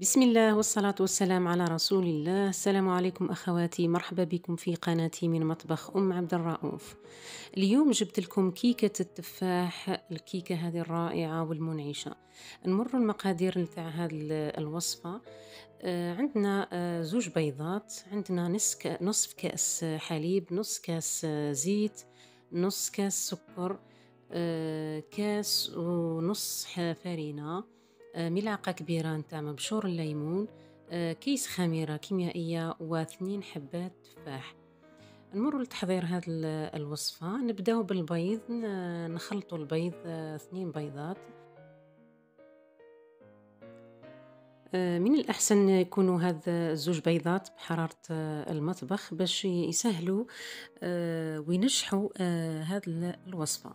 بسم الله والصلاة والسلام على رسول الله. السلام عليكم أخواتي، مرحبا بكم في قناتي من مطبخ أم عبد الرؤوف. اليوم جبت لكم كيكة التفاح، الكيكة هذه الرائعة والمنعشة. نمر المقادير نتاع هذه الوصفة. عندنا زوج بيضات، عندنا نصف كأس حليب، نص كأس زيت، نص كأس سكر، كاس ونص فرينة، ملعقة كبيرة نتاع مبشور الليمون، كيس خميرة كيميائية، و2 حبات تفاح. نمر لتحضير هذه الوصفة. نبداو بالبيض، نخلطوا البيض، 2 بيضات. من الأحسن يكونوا هاد الزوج بيضات بحرارة المطبخ باش يسهلوا وينجحوا هاد الوصفة.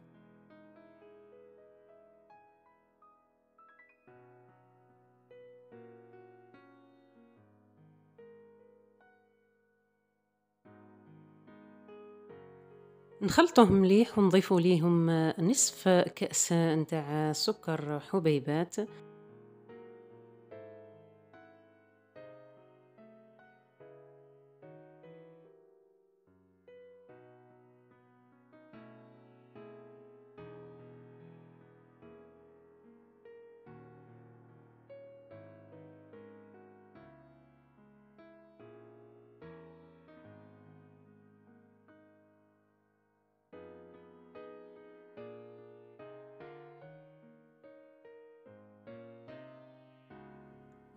نخلطوهم مليح ونضيفوا ليهم نصف كأس نتاع سكر حبيبات.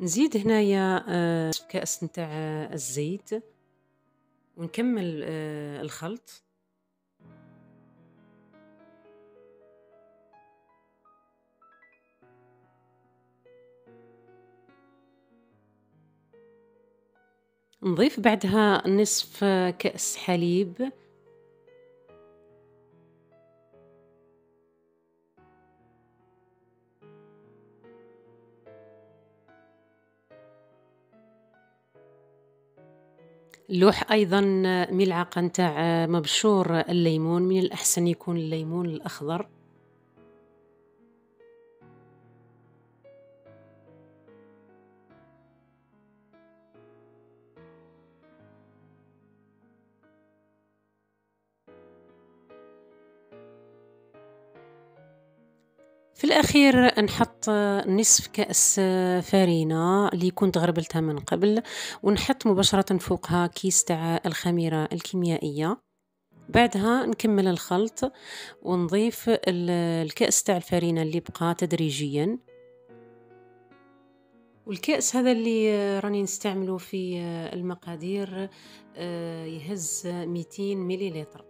نزيد هنايا نصف كأس نتاع الزيت ونكمل الخلط. نضيف بعدها نصف كأس حليب. نلوح أيضا ملعقة نتاع مبشور الليمون، من الأحسن يكون الليمون الأخضر. في الأخير نحط نصف كأس فرينة اللي كنت غربلتها من قبل، ونحط مباشرة فوقها كيس تاع الخميرة الكيميائية. بعدها نكمل الخلط ونضيف الكأس تاع الفرينة اللي بقى تدريجيا. والكأس هذا اللي راني نستعمله في المقادير يهز 200 مليلتر.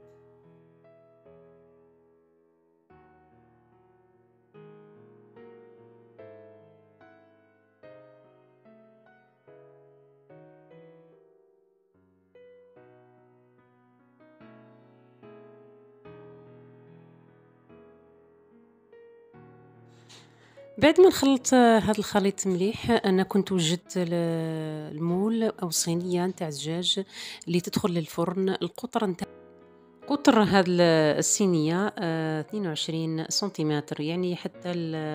بعد ما نخلط هذا الخليط مليح، انا كنت وجدت المول او الصينيه نتاع الزجاج اللي تدخل للفرن. القطر نتاع قطر هذه الصينيه 22 سنتيمتر، يعني حتى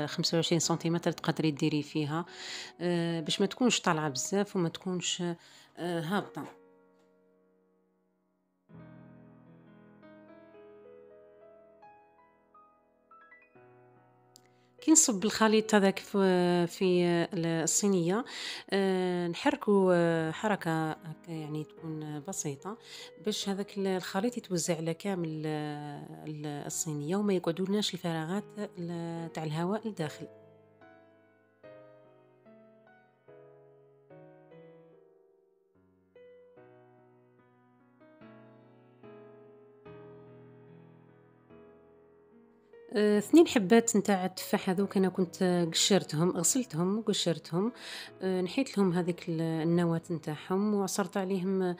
25 سنتيمتر تقدري ديري فيها باش ما تكونش طالعه بزاف وما تكونش هابطه. كي نصب الخليط هذاك في الصينية، نحركو حركة هكا يعني تكون بسيطة باش هذاك الخليط يتوزع على كامل الصينية وما يقعدولناش الفراغات تاع الهواء لداخل. ثنين حبات نتاع التفاح هاذوك أنا كنت قشرتهم، غسلتهم وقشرتهم. نحيت لهم هذيك النواة نتاعهم وعصرت عليهم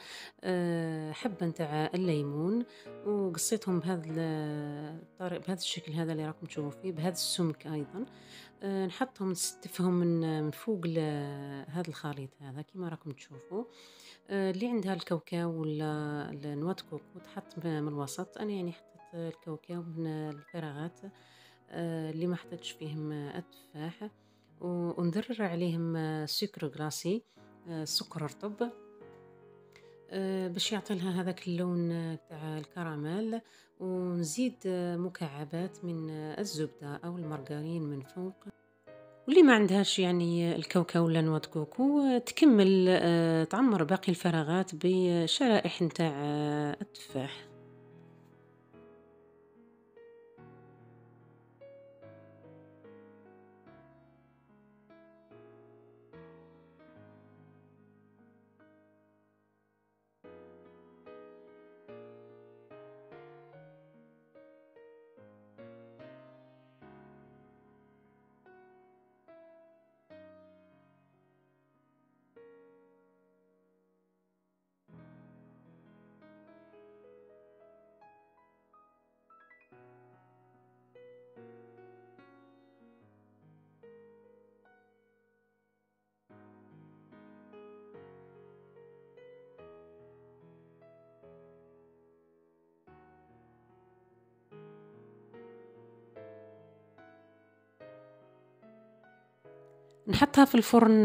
حبة نتاع الليمون، وقصيتهم بهذا الشكل هذا اللي راكم تشوفوا فيه، بهذا السمك أيضًا. نحطهم نستفهم من فوق هذا الخليط هذا كيما راكم تشوفوا. اللي عندها الكاوكاو ولا نواه كوكو تحط من الوسط. أنا يعني حطيت الكاوكاو من الفراغات اللي ما حطيتش فيهم التفاح. وندرّر عليهم sucre glacé، سُكر رطب، باش يعطي لها هذاك اللون تاع الكراميل، ونزيد مكعبات من الزبدة أو المارغرين من فوق. واللي ما عندهاش يعني الكاوكاو ولا نوا د كوكو تكمّل تعمّر باقي الفراغات بشرائح نتاع التفاح. نحطها في الفرن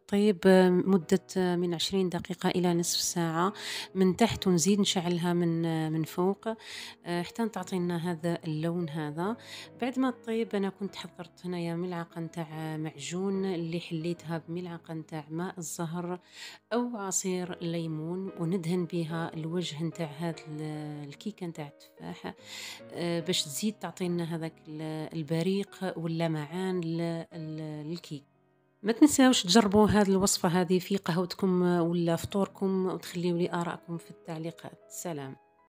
طيب مدة من 20 دقيقة إلى نصف ساعة من تحت، ونزيد نشعلها من فوق حتى تعطينا هذا اللون هذا. بعد ما تطيب أنا كنت حضرت هنايا ملعقة نتاع معجون اللي حليتها بملعقة نتاع ماء الزهر أو عصير ليمون، وندهن بها الوجه نتاع هاد الكيكة نتاع التفاح باش تزيد تعطينا هذاك البريق واللمعان للكيك. ما تنساوش تجربوا هذه الوصفة هذه في قهوتكم ولا فطوركم، وتخليوا لي آراءكم في التعليقات. سلام.